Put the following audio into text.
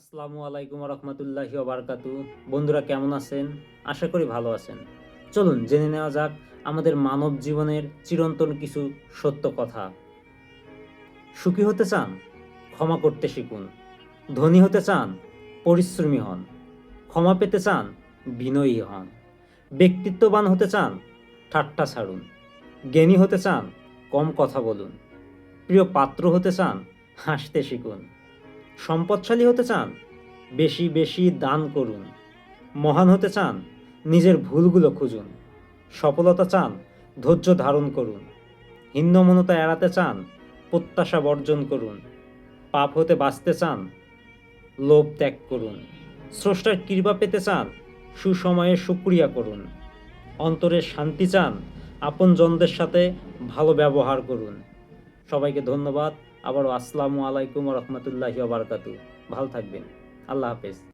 আসসালামু আলাইকুম রহমতুল্লাহি বারাকাতু। বন্ধুরা কেমন আছেন? আশা করি ভালো আছেন। চলুন জেনে নেওয়া যাক আমাদের মানব জীবনের চিরন্তন কিছু সত্য কথা। সুখী হতে চান? ক্ষমা করতে শিখুন। ধনী হতে চান? পরিশ্রমী হন। ক্ষমা পেতে চান? বিনয়ী হন। ব্যক্তিত্ববান হতে চান? ঠাট্টা ছাড়ুন। জ্ঞানী হতে চান? কম কথা বলুন। প্রিয় পাত্র হতে চান? হাসতে শিখুন। সম্পদশালী হতে চান? বেশি বেশি দান করুন। মহান হতে চান? নিজের ভুলগুলো খুঁজুন। সফলতা চান? ধৈর্য ধারণ করুন। হীনমন্যতা এড়াতে চান? প্রত্যাশা বর্জন করুন। পাপ হতে বাঁচতে চান? লোভ ত্যাগ করুন। স্রষ্টার কৃপা পেতে চান? সুসময়ে শুকরিয়া করুন। অন্তরের শান্তি চান? আপনজনদের সাথে ভালো ব্যবহার করুন। সবাইকে ধন্যবাদ। আবারও আসসালামু আলাইকুম রহমতুল্লাহি বারাকাতু। ভালো থাকবেন। আল্লাহ হাফেজ।